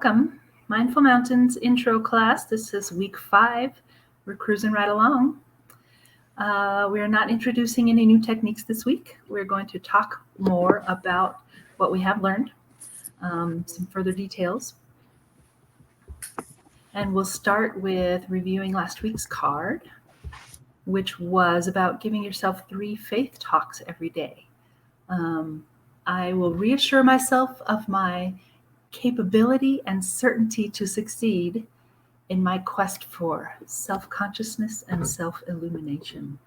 Welcome, Mindful Mountains intro class. This is week 5. We're cruising right along. We are not introducing any new techniques this week. We're going to talk more about what we have learned, some further details. And we'll start with reviewing last week's card, which was about giving yourself 3 faith talks every day. I will reassure myself of my capability and certainty to succeed in my quest for self-consciousness and self-illumination.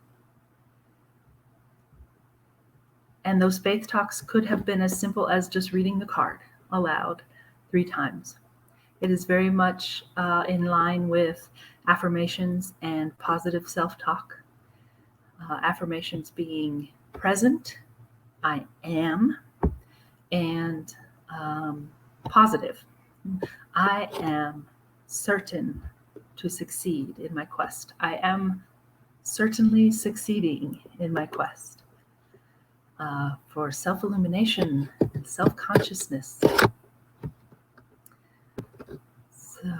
And those faith talks could have been as simple as just reading the card aloud 3 times. It is very much in line with affirmations and positive self-talk. Affirmations being present, I am, and positive. I am certain to succeed in my quest. I am certainly succeeding in my quest for self-illumination and self-consciousness. So,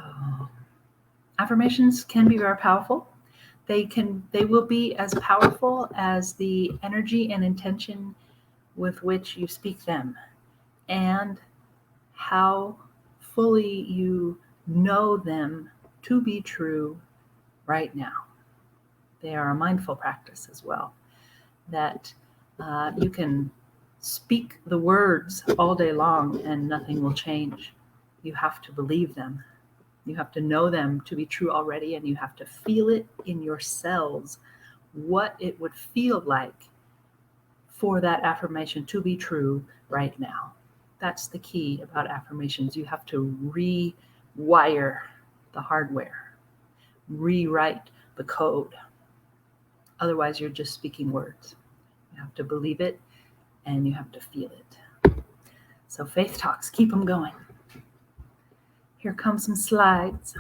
affirmations can be very powerful. They will be as powerful as the energy and intention with which you speak them, and how fully you know them to be true right now. They are a mindful practice as well, that you can speak the words all day long and nothing will change. You have to believe them. You have to know them to be true already, and you have to feel it in your cells, what it would feel like for that affirmation to be true right now. That's the key about affirmations. You have to rewire the hardware, rewrite the code. Otherwise, you're just speaking words. You have to believe it and you have to feel it. So faith talks, keep them going. Here come some slides.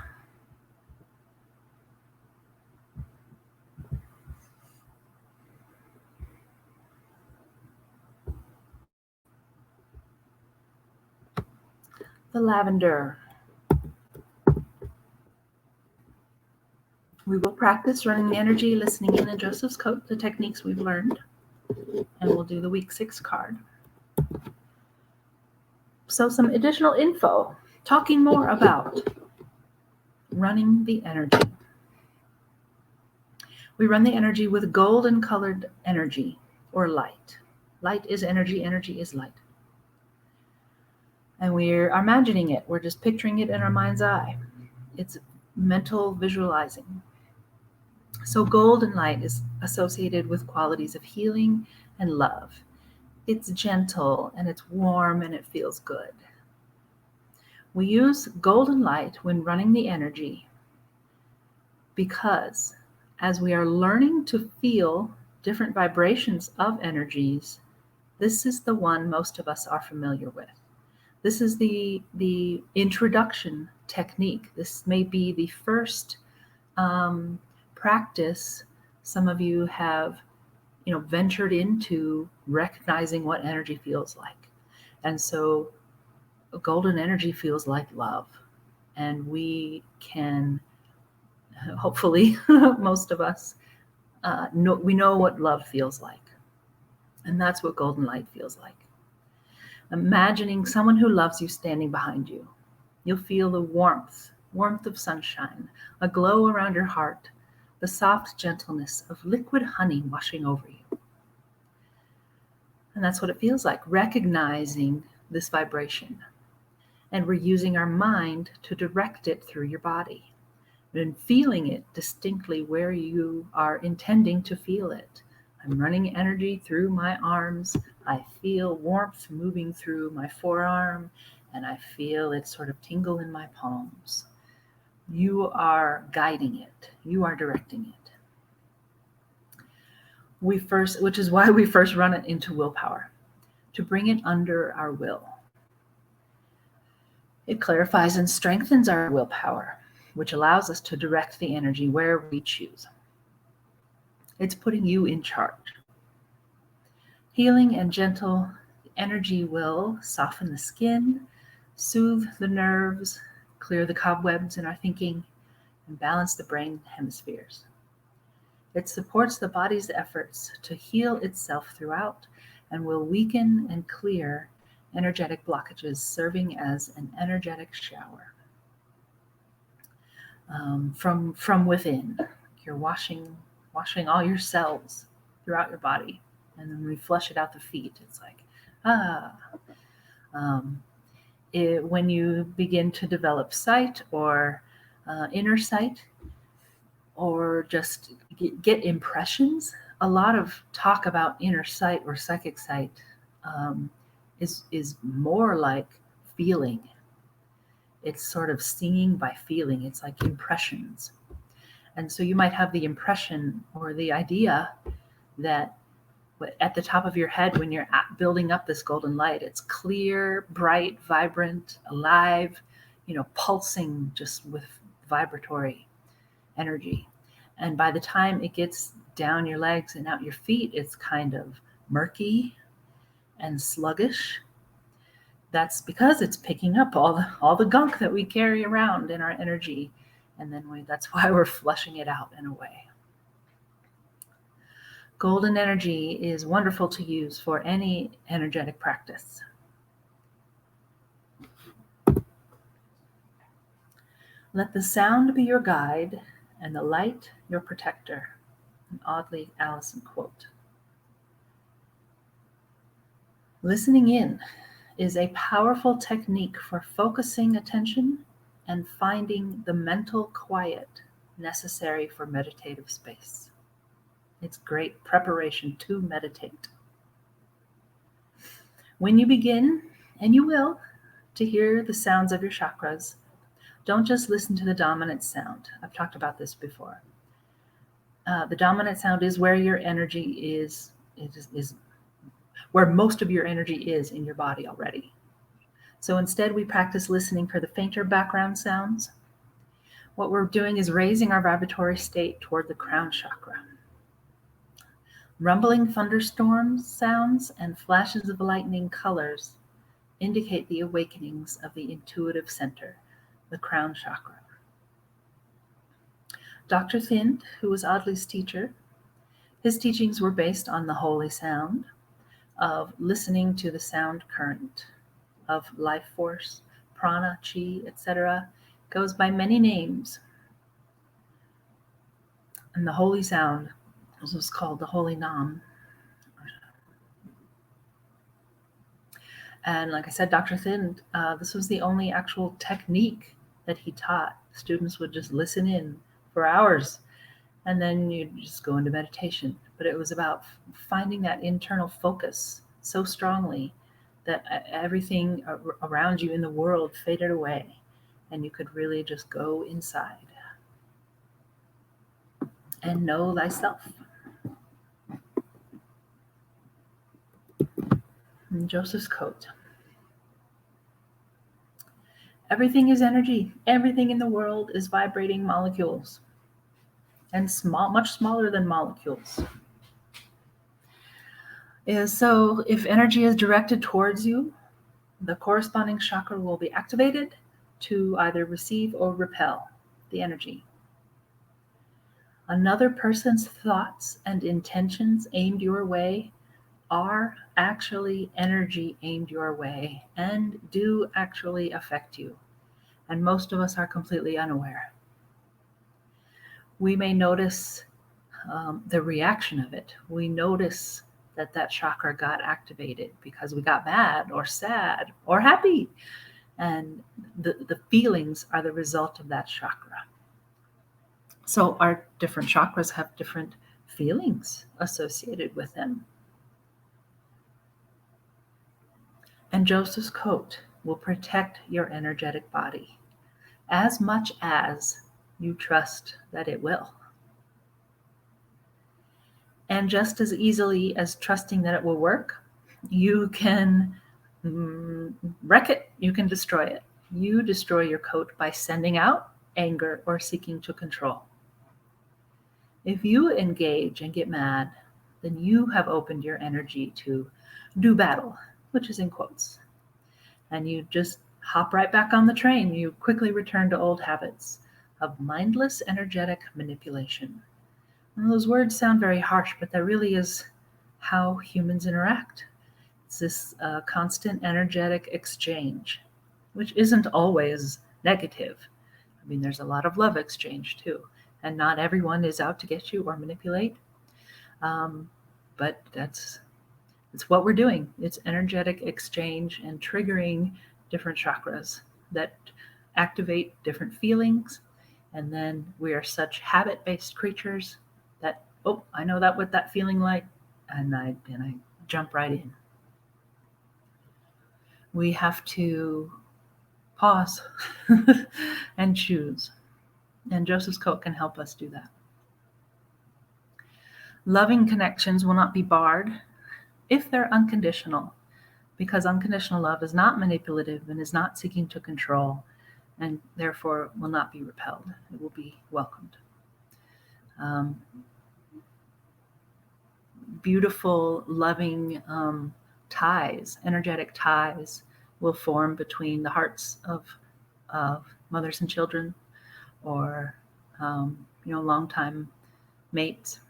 The lavender. We will practice running the energy, listening in Joseph's coat, the techniques we've learned, and we'll do the week 6 card. So some additional info, talking more about running the energy. We run the energy with golden colored energy or light. Light is energy, energy is light. And we're imagining it. We're just picturing it in our mind's eye. It's mental visualizing. So golden light is associated with qualities of healing and love. It's gentle and it's warm and it feels good. We use golden light when running the energy because as we are learning to feel different vibrations of energies, this is the one most of us are familiar with. This is the introduction technique. This may be the first practice some of you have, ventured into recognizing what energy feels like. And so golden energy feels like love. And we can, hopefully, most of us, we know what love feels like. And that's what golden light feels like. Imagining someone who loves you standing behind you. You'll feel the warmth of sunshine, a glow around your heart, the soft gentleness of liquid honey washing over you. And that's what it feels like, recognizing this vibration. And we're using our mind to direct it through your body and feeling it distinctly where you are intending to feel it. I'm running energy through my arms. I feel warmth moving through my forearm, and I feel it sort of tingle in my palms. You are guiding it. You are directing it. Which is why we first run it into willpower, to bring it under our will. It clarifies and strengthens our willpower, which allows us to direct the energy where we choose. It's putting you in charge. Healing and gentle energy will soften the skin, soothe the nerves, clear the cobwebs in our thinking, and balance the brain hemispheres. It supports the body's efforts to heal itself throughout and will weaken and clear energetic blockages, serving as an energetic shower. From within, you're washing all your cells throughout your body, and then we flush it out the feet. It's like, when you begin to develop sight or inner sight, or just get impressions. A lot of talk about inner sight or psychic sight is more like feeling. It's sort of seeing by feeling. It's like impressions. And so you might have the impression or the idea that at the top of your head, when you're building up this golden light, it's clear, bright, vibrant, alive, pulsing just with vibratory energy. And by the time it gets down your legs and out your feet, it's kind of murky and sluggish. That's because it's picking up all the gunk that we carry around in our energy. And then that's why we're flushing it out in a way. Golden energy is wonderful to use for any energetic practice. Let the sound be your guide and the light your protector. An Audley Allison quote. Listening in is a powerful technique for focusing attention and finding the mental quiet necessary for meditative space. It's great preparation to meditate. When you begin, and you will, to hear the sounds of your chakras, don't just listen to the dominant sound. I've talked about this before. The dominant sound is where your energy is where most of your energy is in your body already. So instead, we practice listening for the fainter background sounds. What we're doing is raising our vibratory state toward the crown chakra. Rumbling thunderstorm sounds and flashes of lightning colors indicate the awakenings of the intuitive center, the crown chakra. Dr. Thind, who was Audley's teacher, his teachings were based on the holy sound of listening to the sound current of life force, prana, chi, etc. Goes by many names. And the holy sound was called the holy nam. And like I said, Dr. Thind, this was the only actual technique that he taught. Students would just listen in for hours, and then you just go into meditation. But it was about finding that internal focus so strongly that everything around you in the world faded away, and you could really just go inside and know thyself. And Joseph's quote. Everything is energy. Everything in the world is vibrating molecules, and much smaller than molecules. So if energy is directed towards you, the corresponding chakra will be activated to either receive or repel the energy. Another person's thoughts and intentions aimed your way are actually energy aimed your way and do actually affect you. And most of us are completely unaware. We may notice the reaction of it. We notice that chakra got activated because we got mad or sad or happy. And the feelings are the result of that chakra. So our different chakras have different feelings associated with them. And Joseph's coat will protect your energetic body as much as you trust that it will. And just as easily as trusting that it will work, you can wreck it, you can destroy it. You destroy your coat by sending out anger or seeking to control. If you engage and get mad, then you have opened your energy to do battle, which is in quotes. And you just hop right back on the train. You quickly return to old habits of mindless energetic manipulation. And those words sound very harsh, but that really is how humans interact. It's this constant energetic exchange, which isn't always negative. I mean, there's a lot of love exchange too, and not everyone is out to get you or manipulate. But it's what we're doing. It's energetic exchange and triggering different chakras that activate different feelings. And then we are such habit-based creatures that, oh, I know that what that feeling like, and I jump right in. We have to pause and choose. And Joseph's Coat can help us do that. Loving connections will not be barred if they're unconditional, because unconditional love is not manipulative and is not seeking to control, and therefore will not be repelled. It will be welcomed. Beautiful, loving ties, energetic ties, will form between the hearts of mothers and children, or longtime mates.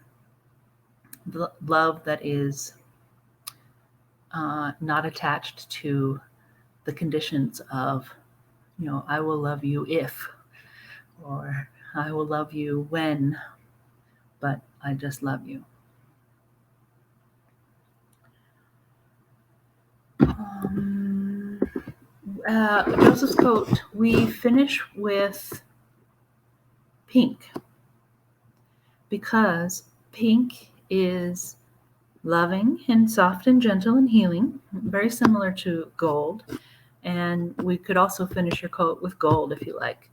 Love that is not attached to the conditions of, I will love you if, or I will love you when, but I just love you. Joseph's Coat, we finish with pink, because pink is loving and soft and gentle and healing, very similar to gold. And we could also finish your coat with gold if you like,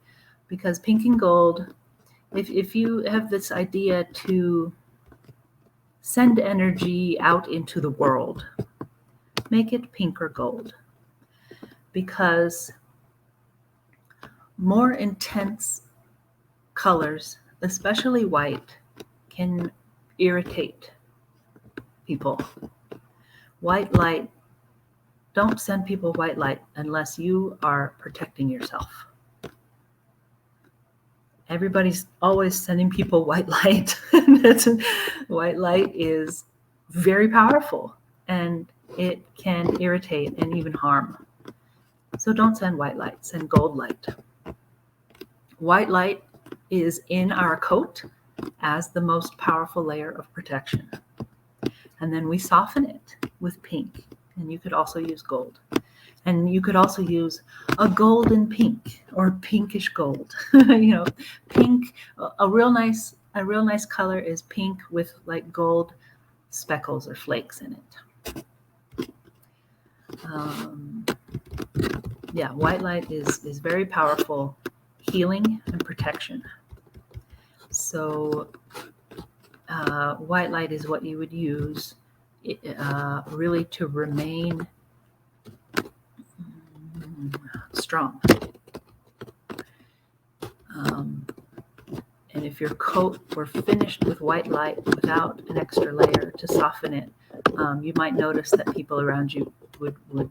because pink and gold, if you have this idea to send energy out into the world, make it pink or gold, because more intense colors, especially white, can irritate people. White light, don't send people white light unless you are protecting yourself. Everybody's always sending people white light. White light is very powerful, and it can irritate and even harm. So don't send white light, send gold light. White light is in our coat as the most powerful layer of protection. And then we soften it with pink. And you could also use gold. And you could also use a golden pink or pinkish gold. Pink, a real nice color is pink with like gold speckles or flakes in it. White light is very powerful, healing and protection. So white light is what you would use really to remain strong. And if your coat were finished with white light without an extra layer to soften it, you might notice that people around you would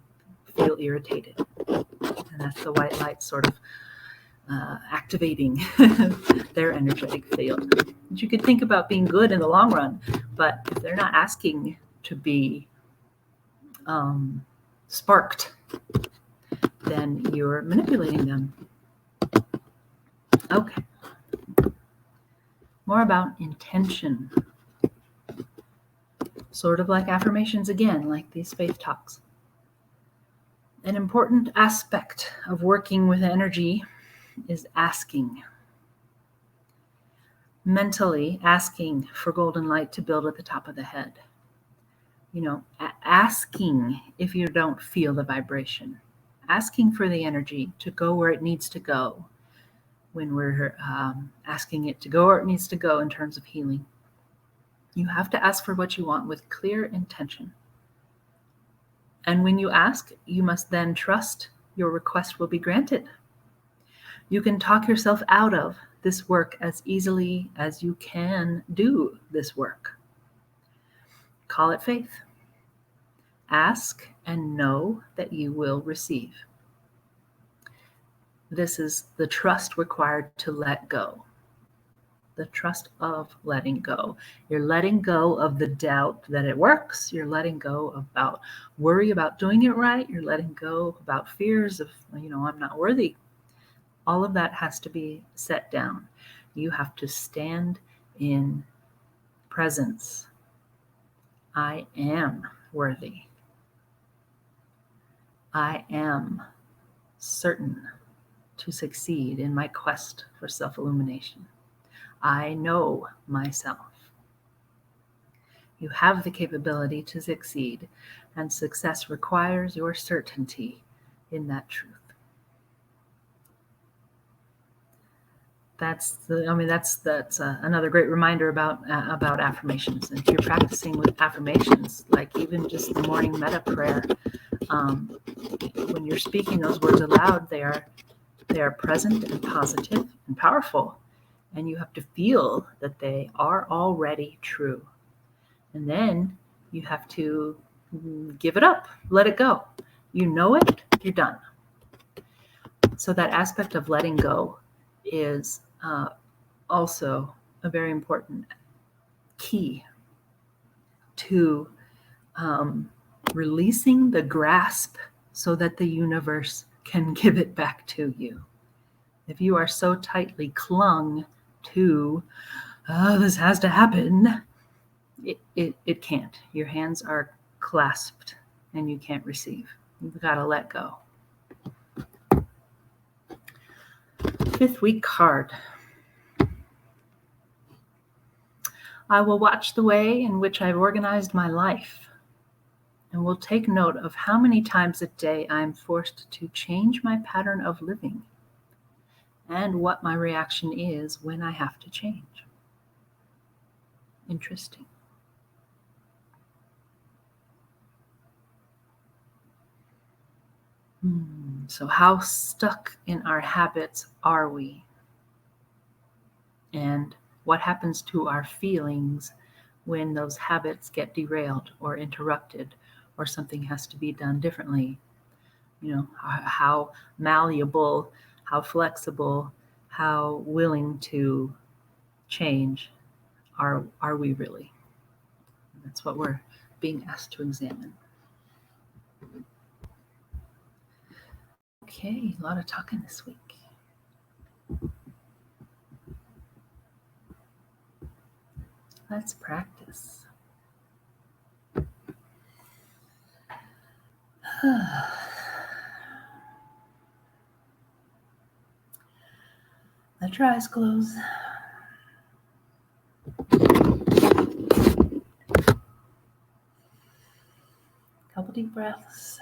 feel irritated. And that's the white light sort of activating their energetic field. And you could think about being good in the long run, but if they're not asking to be sparked, then you're manipulating them. Okay. More about intention. Sort of like affirmations again, like these faith talks. An important aspect of working with energy is asking. Mentally asking for golden light to build at the top of the head. Asking if you don't feel the vibration. Asking for the energy to go where it needs to go when we're asking it to go where it needs to go in terms of healing. You have to ask for what you want with clear intention. And when you ask, you must then trust your request will be granted. You can talk yourself out of this work as easily as you can do this work. Call it faith. Ask and know that you will receive. This is the trust required to let go. The trust of letting go. You're letting go of the doubt that it works. You're letting go about worry about doing it right. You're letting go about fears of, I'm not worthy. All of that has to be set down. You have to stand in presence. I am worthy. I am certain to succeed in my quest for self-illumination. I know myself. You have the capability to succeed, and success requires your certainty in that truth. That's another great reminder about affirmations. And if you're practicing with affirmations, like even just the morning metta prayer, when you're speaking those words aloud, they are present and positive and powerful, and you have to feel that they are already true. And then you have to give it up, let it go. You know it, you're done. So that aspect of letting go is also a very important key to releasing the grasp so that the universe can give it back to you. If you are so tightly clung to, this has to happen, it can't. Your hands are clasped and you can't receive. You've got to let go. 5th week card. I will watch the way in which I've organized my life and will take note of how many times a day I am forced to change my pattern of living and what my reaction is when I have to change. Interesting. So how stuck in our habits are we? And what happens to our feelings when those habits get derailed or interrupted or something has to be done differently? How malleable, how flexible, how willing to change are we really? That's what we're being asked to examine. Okay, a lot of talking this week. Let's practice. Let your eyes close. Couple deep breaths.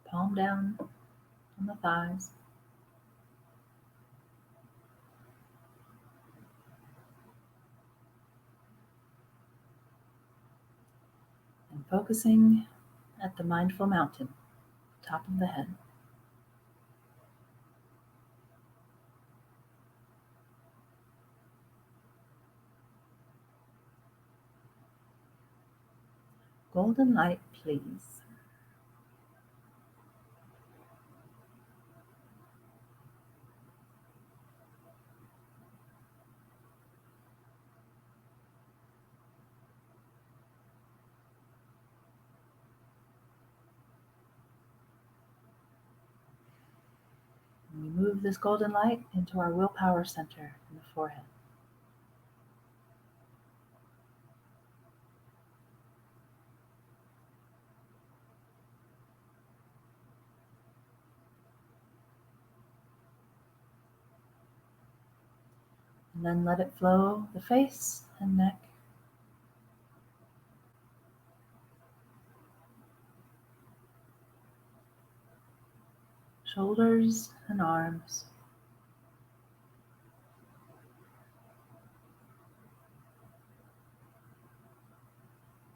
Palm down on the thighs. And focusing at the mindful mountain, top of the head. Golden light, please. And we move this golden light into our willpower center in the forehead. And then let it flow the face and neck. Shoulders and arms.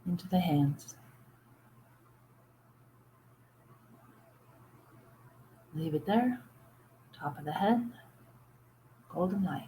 Into the hands. Leave it there. Top of the head. Golden light.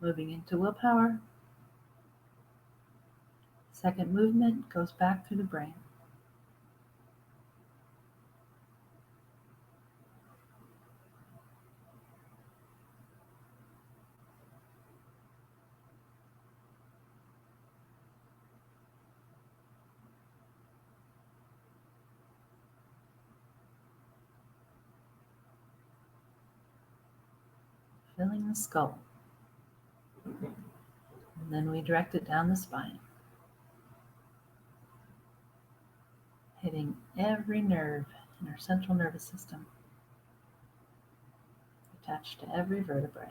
Moving into willpower. Second movement goes back through the brain. Filling the skull. And then we direct it down the spine, hitting every nerve in our central nervous system, attached to every vertebrae.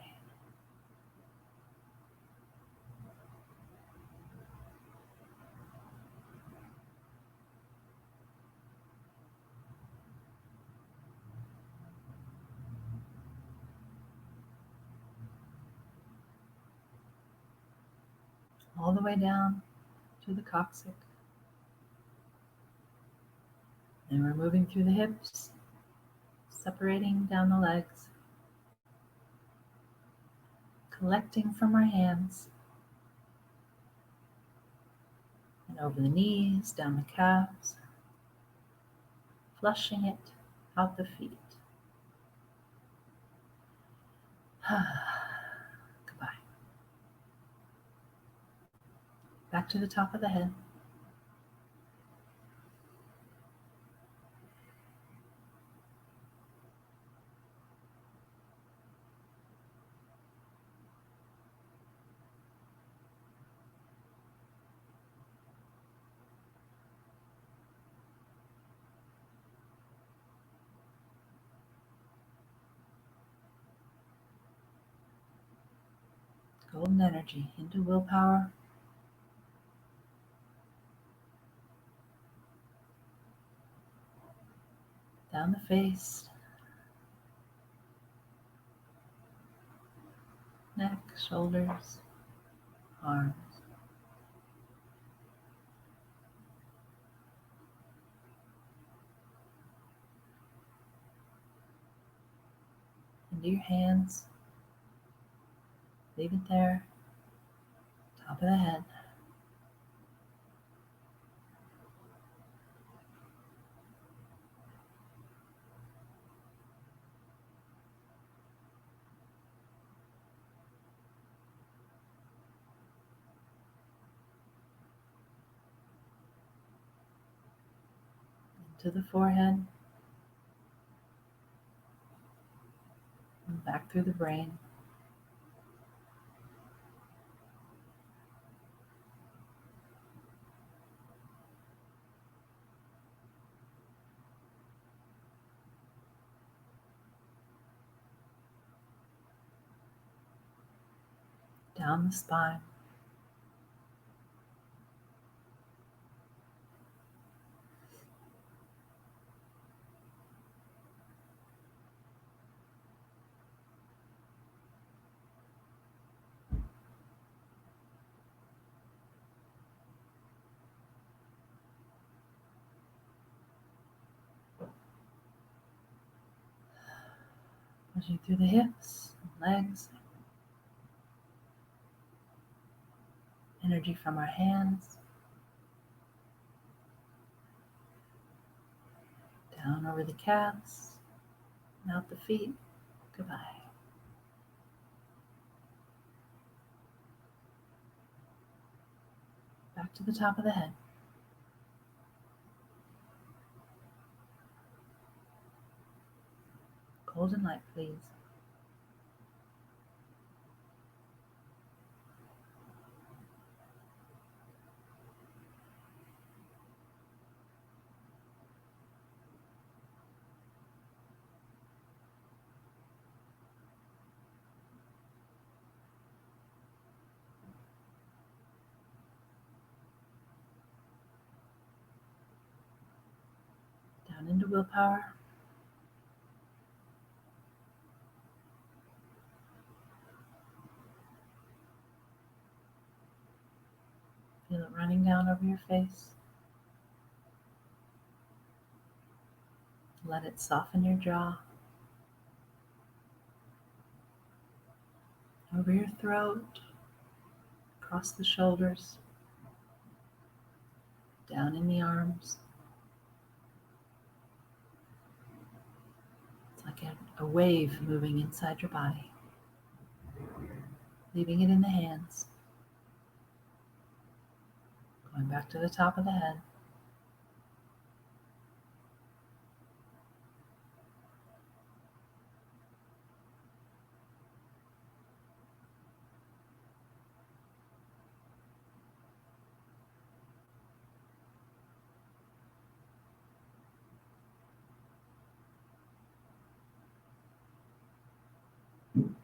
All the way down to the coccyx. And we're moving through the hips, separating down the legs, collecting from our hands, and over the knees, down the calves, flushing it out the feet. Goodbye. Back to the top of the head. Golden energy into willpower. Down the face, neck, shoulders, arms. Into your hands. Leave it there. Top of the head. Into the forehead. And back through the brain. Down the spine. Pushing through the hips and legs. Energy from our hands. Down over the calves. And out the feet. Goodbye. Back to the top of the head. Golden light, please. Down into willpower. Feel it running down over your face. Let it soften your jaw. Over your throat. across the shoulders, down in the arms. It's like a wave moving inside your body, leaving it in the hands, going back to the top of the head. And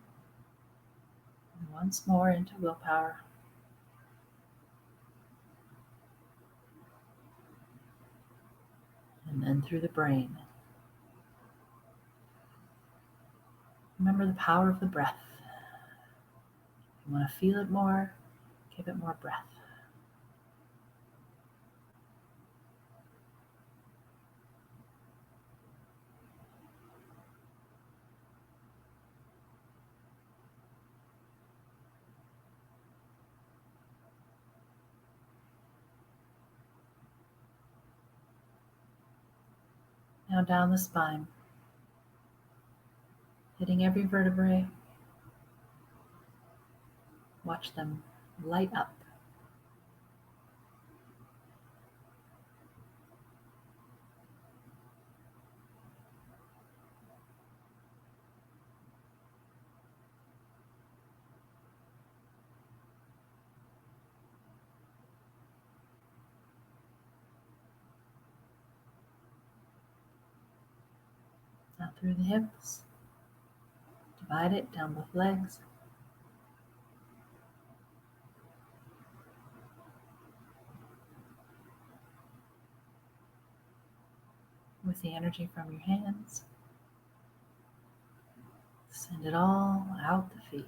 once more into willpower. And then through the brain. Remember the power of the breath. If you want to feel it more, give it more breath. Now down the spine, hitting every vertebrae. Watch them light up. Now through the hips. Divide it down both legs. With the energy from your hands, send it all out the feet.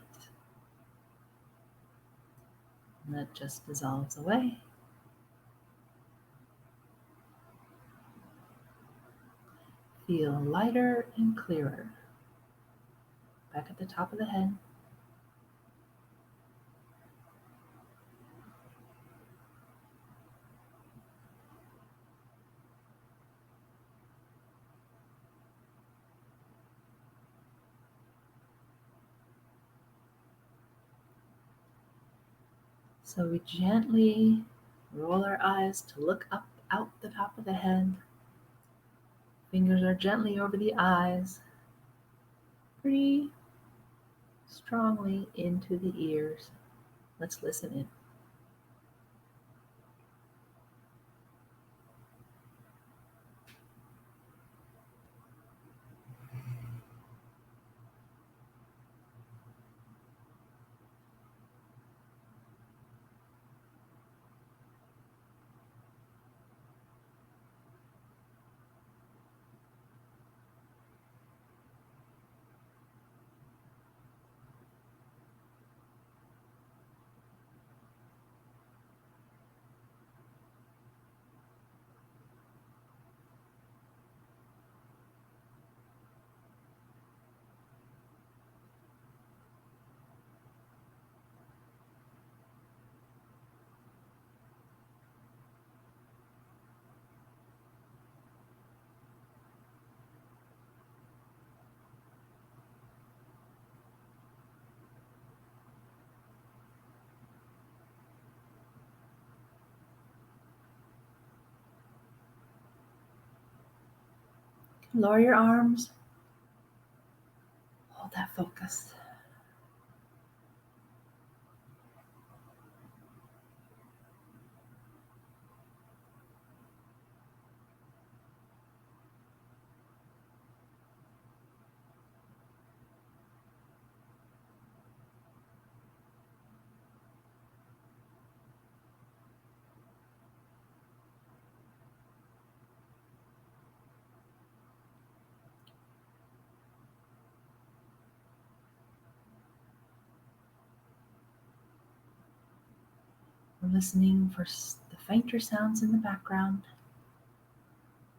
And that just dissolves away. Feel lighter and clearer. Back at the top of the head. So we gently roll our eyes to look up out the top of the head. Fingers are gently over the eyes, pretty strongly into the ears. Let's listen in. Lower your arms. Hold that focus. We're listening for the fainter sounds in the background.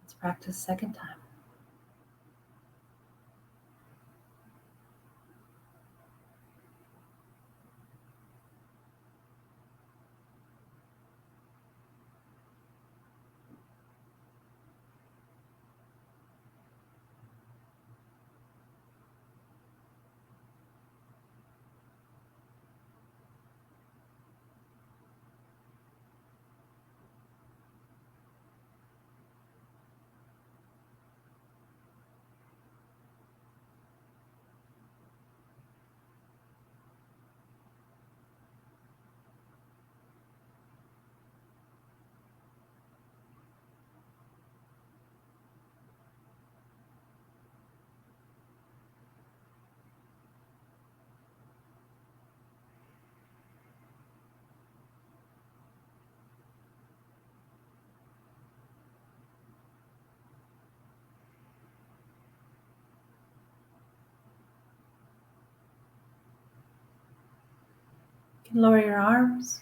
Let's practice second time. Lower your arms.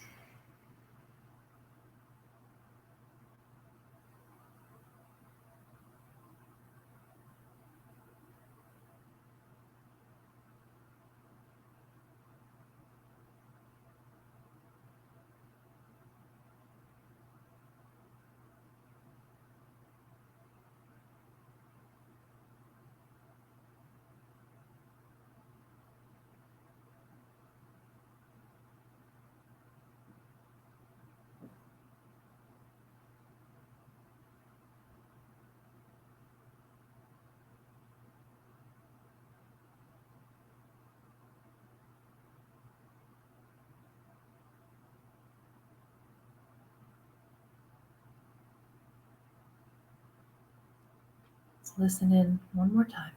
Let's listen in one more time.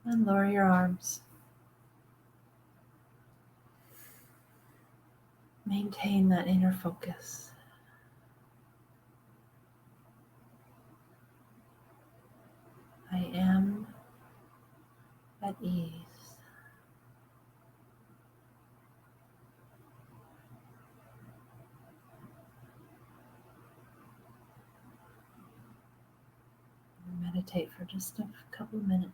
And lower your arms. Maintain that inner focus. I am at ease. Meditate for just a couple of minutes.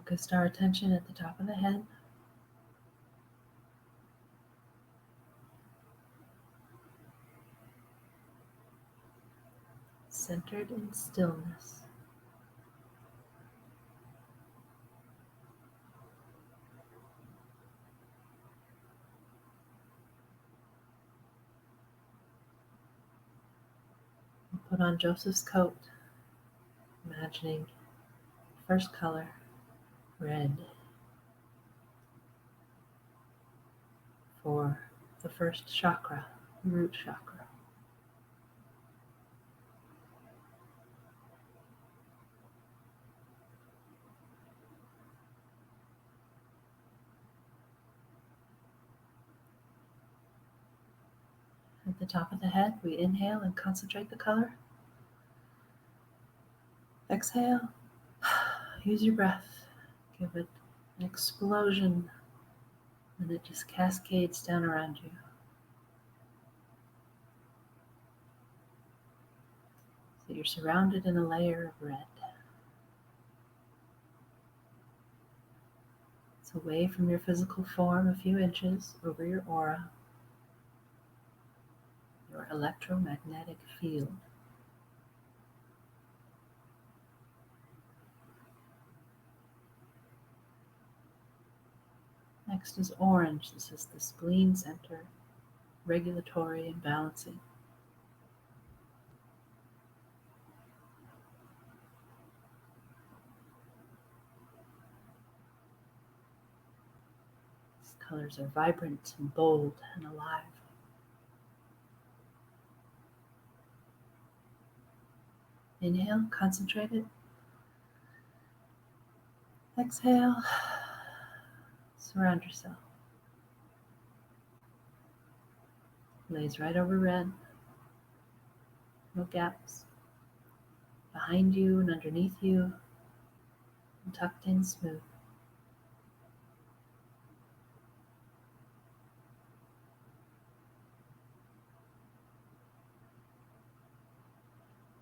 Focused our attention at the top of the head. Centered in stillness. We'll put on Joseph's coat, imagining first color, red, for the first chakra, root chakra. At the top of the head, we inhale and concentrate the color. Exhale, use your breath, give it an explosion, and it just cascades down around you. So you're surrounded in a layer of red. It's away from your physical form a few inches over your aura, your electromagnetic field. Next is orange. This is the spleen center, regulatory and balancing. These colors are vibrant and bold and alive. Inhale, concentrate it. Exhale, surround yourself. Lays right over red. No gaps. Behind you and underneath you, and tucked in smooth.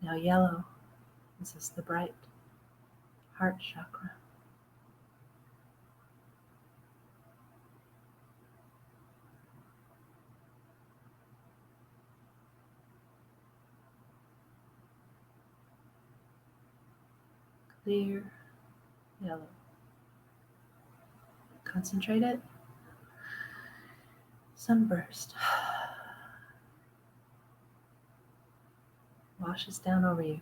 Now yellow. This is the bright heart chakra. Clear yellow. Concentrate it. Sunburst. Washes down over you.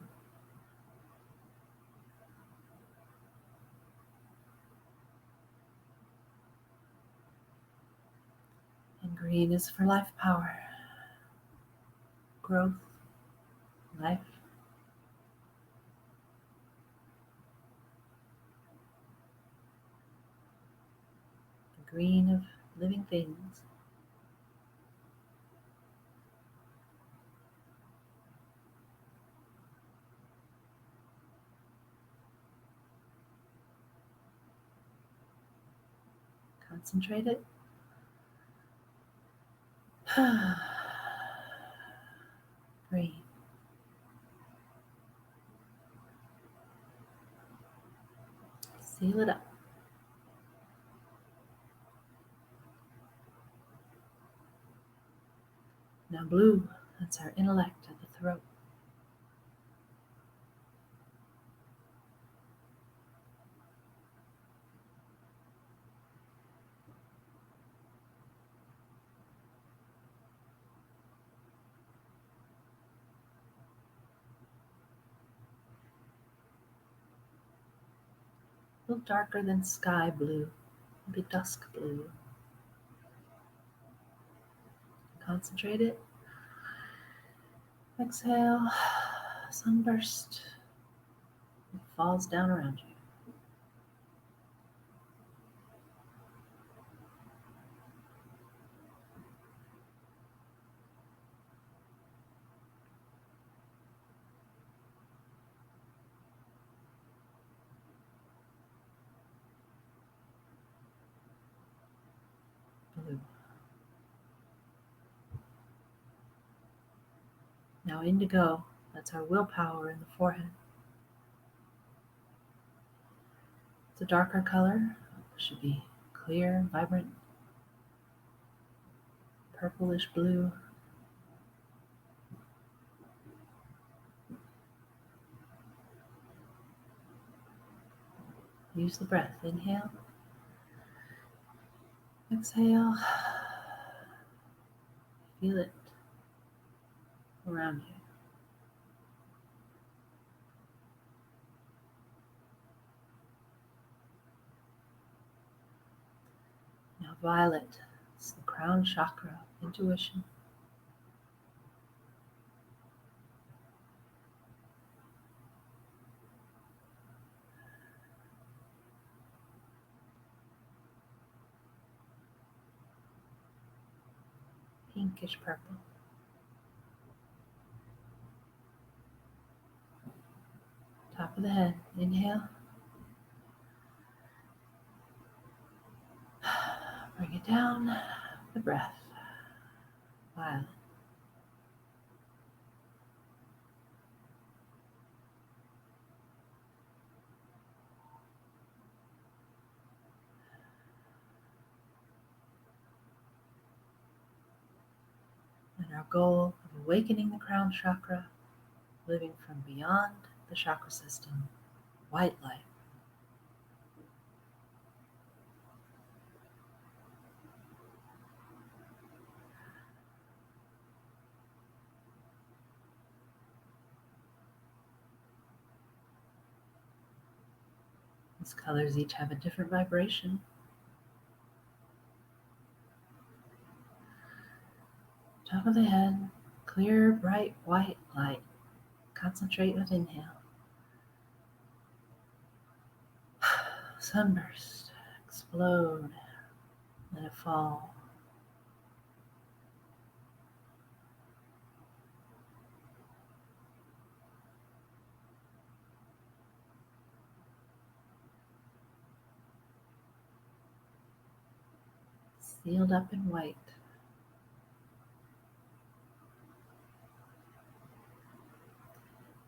And green is for life power, growth, life. The green of living things. Concentrate it. Green. Seal it up. Now blue, that's our intellect at the throat. A little darker than sky blue, maybe dusk blue. Concentrate it. Exhale, sunburst. It falls down around you. Blue. Now indigo, that's our willpower in the forehead. It's a darker color. It should be clear, vibrant, purplish blue. Use the breath. Inhale. Exhale. Feel it around you. Now violet. It's the crown chakra, intuition. Pinkish purple. Top of the head. Inhale. Bring it down. The breath. Violet. And our goal of awakening the crown chakra, living from beyond the chakra system, white light. These colors each have a different vibration. Top of the head, clear, bright, white light. Concentrate with inhale. Sunburst, explode, let it fall. Sealed up in white.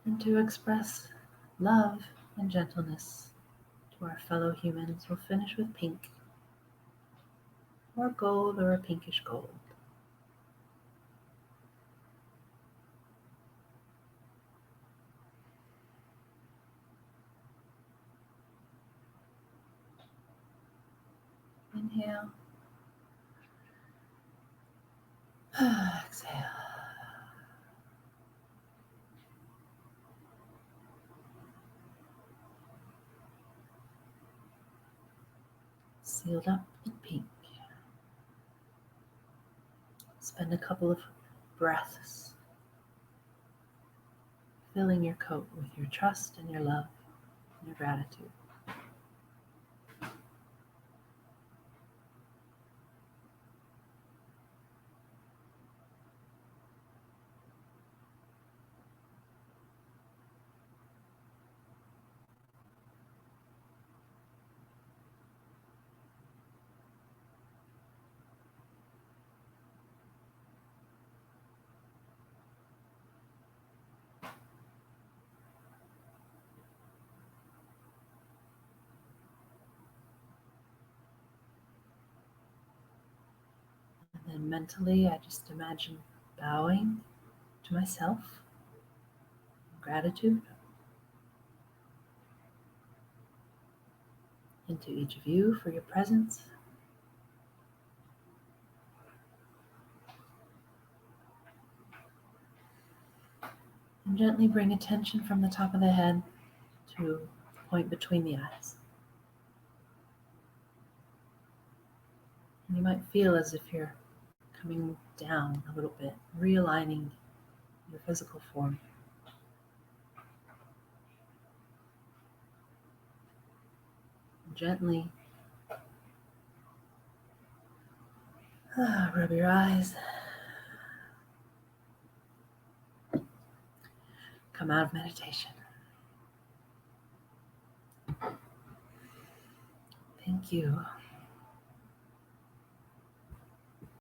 And to express love and gentleness to our fellow humans, we'll finish with pink, or gold, or a pinkish gold. Inhale. Exhale. Sealed up in pink. Spend a couple of breaths filling your coat with your trust and your love and your gratitude. And then mentally, I just imagine bowing to myself, gratitude, and to each of you for your presence. And gently bring attention from the top of the head to the point between the eyes. And you might feel as if you're coming down a little bit, realigning your physical form. And gently rub your eyes. Come out of meditation. Thank you.